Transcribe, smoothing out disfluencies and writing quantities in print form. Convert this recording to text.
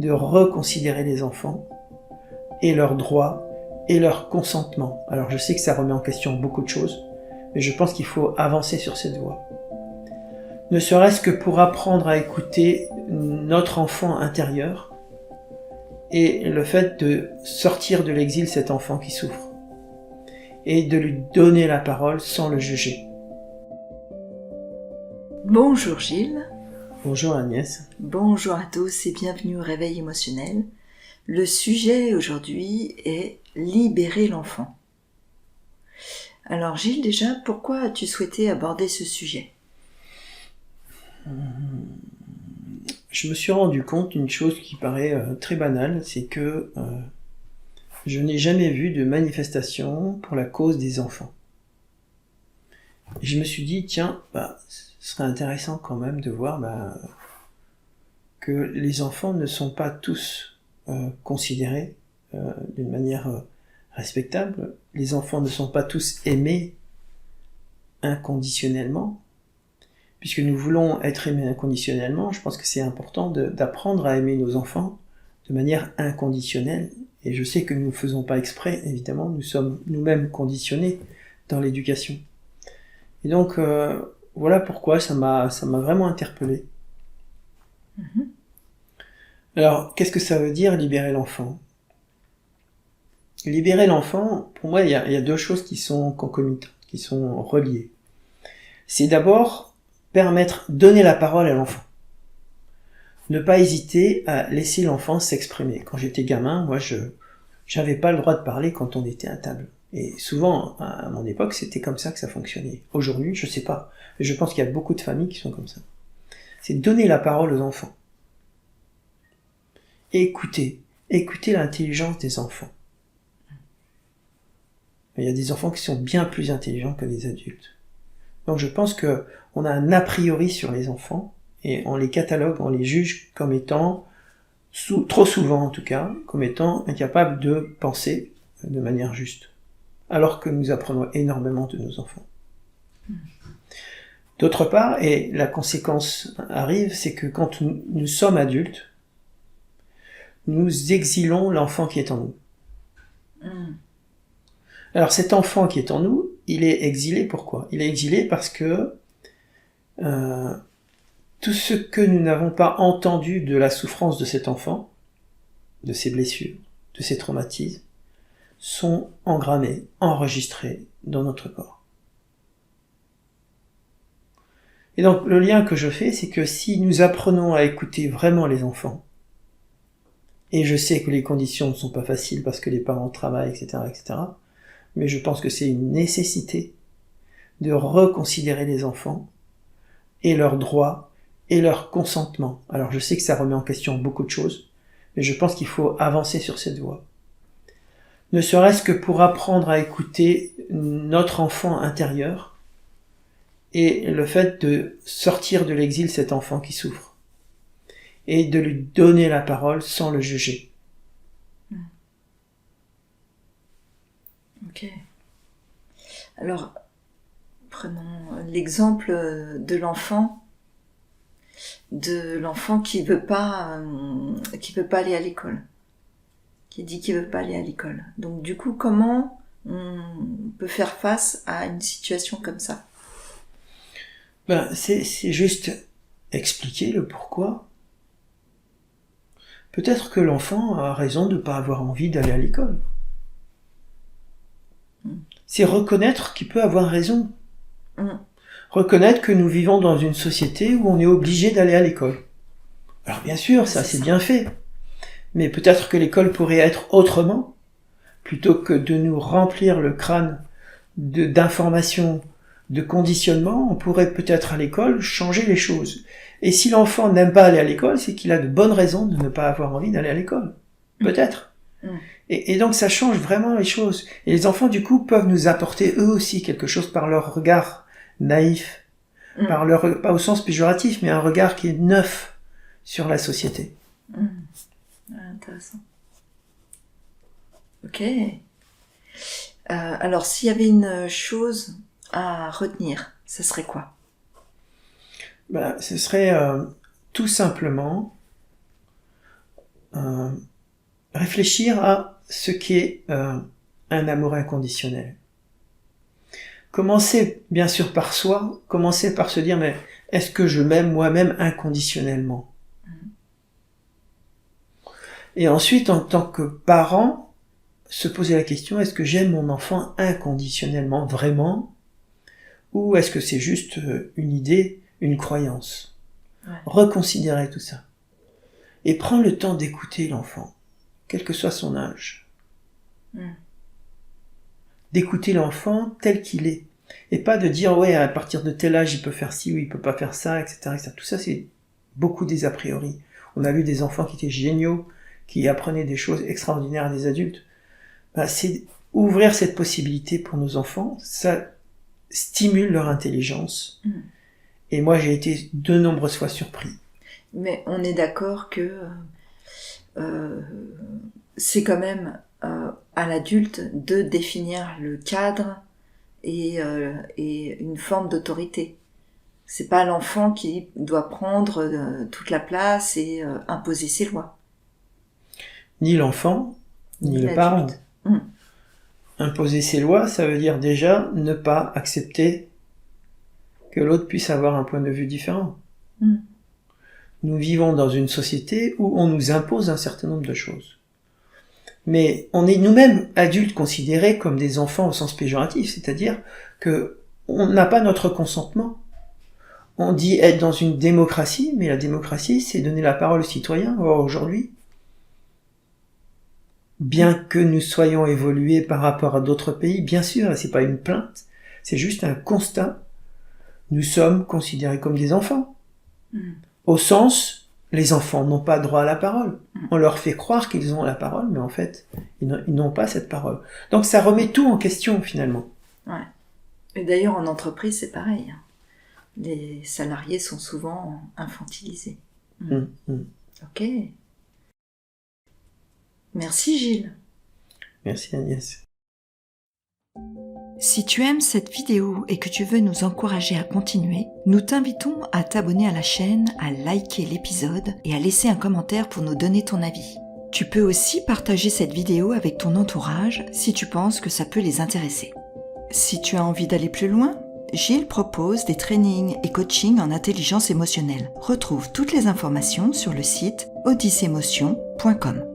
de reconsidérer les enfants et leurs droits et leur consentement. Alors je sais que ça remet en question beaucoup de choses, mais je pense qu'il faut avancer sur cette voie. Ne serait-ce que pour apprendre à écouter notre enfant intérieur et le fait de sortir de l'exil cet enfant qui souffre et de lui donner la parole sans le juger. Bonjour Gilles. Bonjour Agnès. Bonjour à tous et bienvenue au Réveil émotionnel. Le sujet aujourd'hui est libérer l'enfant. Alors Gilles, déjà, pourquoi as-tu souhaité aborder ce sujet ? Je me suis rendu compte d'une chose qui paraît très banale, c'est que je n'ai jamais vu de manifestation pour la cause des enfants. Et je me suis dit, tiens, ce serait intéressant quand même de voir que les enfants ne sont pas tous considérés d'une manière respectable. Les enfants ne sont pas tous aimés inconditionnellement. Puisque nous voulons être aimés inconditionnellement, je pense que c'est important d'apprendre à aimer nos enfants de manière inconditionnelle. Et je sais que nous ne faisons pas exprès, évidemment, nous sommes nous-mêmes conditionnés dans l'éducation. Et donc, voilà pourquoi ça m'a vraiment interpellé. Alors, qu'est-ce que ça veut dire libérer l'enfant ? Libérer l'enfant, pour moi, il y a deux choses qui sont concomitantes, qui sont reliées. C'est d'abord donner la parole à l'enfant. Ne pas hésiter à laisser l'enfant s'exprimer. Quand j'étais gamin, moi, j'avais pas le droit de parler quand on était à table. Et souvent, à mon époque, c'était comme ça que ça fonctionnait. Aujourd'hui, je sais pas. Mais je pense qu'il y a beaucoup de familles qui sont comme ça. C'est donner la parole aux enfants. Écouter l'intelligence des enfants. Il y a des enfants qui sont bien plus intelligents que les adultes. Donc je pense que on a un a priori sur les enfants et on les catalogue, on les juge comme étant, trop souvent en tout cas, comme étant incapables de penser de manière juste. Alors que nous apprenons énormément de nos enfants. D'autre part, et la conséquence arrive, c'est que quand nous sommes adultes, nous exilons l'enfant qui est en nous. Alors cet enfant qui est en nous, il est exilé pourquoi ? Il est exilé parce que tout ce que nous n'avons pas entendu de la souffrance de cet enfant, de ses blessures, de ses traumatismes, sont engrammés, enregistrés dans notre corps. Et donc le lien que je fais, c'est que si nous apprenons à écouter vraiment les enfants, et je sais que les conditions ne sont pas faciles parce que les parents travaillent, etc., mais je pense que c'est une nécessité de reconsidérer les enfants et leurs droits et leur consentement. Alors je sais que ça remet en question beaucoup de choses, mais je pense qu'il faut avancer sur cette voie. Ne serait-ce que pour apprendre à écouter notre enfant intérieur et le fait de sortir de l'exil cet enfant qui souffre et de lui donner la parole sans le juger. Ok. Alors, prenons l'exemple de l'enfant qui veut pas aller à l'école, qui dit qu'il veut pas aller à l'école. Donc du coup, comment on peut faire face à une situation comme ça ? C'est juste expliquer le pourquoi. Peut-être que l'enfant a raison de ne pas avoir envie d'aller à l'école. C'est reconnaître qu'il peut avoir raison. Reconnaître que nous vivons dans une société où on est obligé d'aller à l'école. Alors bien sûr, ça c'est bien fait. Mais peut-être que l'école pourrait être autrement, plutôt que de nous remplir le crâne d'informations, de conditionnements, on pourrait peut-être à l'école changer les choses. Et si l'enfant n'aime pas aller à l'école, c'est qu'il a de bonnes raisons de ne pas avoir envie d'aller à l'école. Peut-être. Et donc ça change vraiment les choses. Et les enfants, du coup, peuvent nous apporter eux aussi quelque chose par leur regard naïf, pas au sens péjoratif, mais un regard qui est neuf sur la société. Intéressant. Ok. Alors, s'il y avait une chose à retenir, ce serait quoi ? Ce serait tout simplement réfléchir à ce qu'est un amour inconditionnel. Commencer bien sûr par soi, commencer par se dire mais est-ce que je m'aime moi-même inconditionnellement? Et ensuite, en tant que parent, se poser la question, est-ce que j'aime mon enfant inconditionnellement, vraiment? Ou est-ce que c'est juste une idée, une croyance? Reconsidérer tout ça. Et prendre le temps d'écouter l'enfant, quel que soit son âge. D'écouter l'enfant tel qu'il est. Et pas de dire, ouais, à partir de tel âge, il peut faire ci ou il peut pas faire ça, etc. etc. Tout ça, c'est beaucoup des a priori. On a vu des enfants qui étaient géniaux, qui apprenaient des choses extraordinaires à des adultes. C'est ouvrir cette possibilité pour nos enfants, ça stimule leur intelligence. Et moi, j'ai été de nombreuses fois surpris. Mais on est d'accord que c'est quand même à l'adulte de définir le cadre et une forme d'autorité. C'est pas l'enfant qui doit prendre toute la place et imposer ses lois. Ni l'enfant, ni le parent. Imposer ses lois, ça veut dire déjà ne pas accepter que l'autre puisse avoir un point de vue différent. Nous vivons dans une société où on nous impose un certain nombre de choses. Mais on est nous-mêmes adultes considérés comme des enfants au sens péjoratif, c'est-à-dire que on n'a pas notre consentement. On dit être dans une démocratie, mais la démocratie, c'est donner la parole aux citoyens. Or, aujourd'hui, bien que nous soyons évolués par rapport à d'autres pays, bien sûr, c'est pas une plainte, c'est juste un constat. Nous sommes considérés comme des enfants. Au sens, les enfants n'ont pas droit à la parole. On leur fait croire qu'ils ont la parole, mais en fait, ils n'ont pas cette parole. Donc ça remet tout en question, finalement. Ouais. Et d'ailleurs, en entreprise, c'est pareil. Les salariés sont souvent infantilisés. Ok. Merci Gilles. Merci Agnès. Si tu aimes cette vidéo et que tu veux nous encourager à continuer, nous t'invitons à t'abonner à la chaîne, à liker l'épisode et à laisser un commentaire pour nous donner ton avis. Tu peux aussi partager cette vidéo avec ton entourage si tu penses que ça peut les intéresser. Si tu as envie d'aller plus loin, Gilles propose des trainings et coachings en intelligence émotionnelle. Retrouve toutes les informations sur le site odyssemotion.com.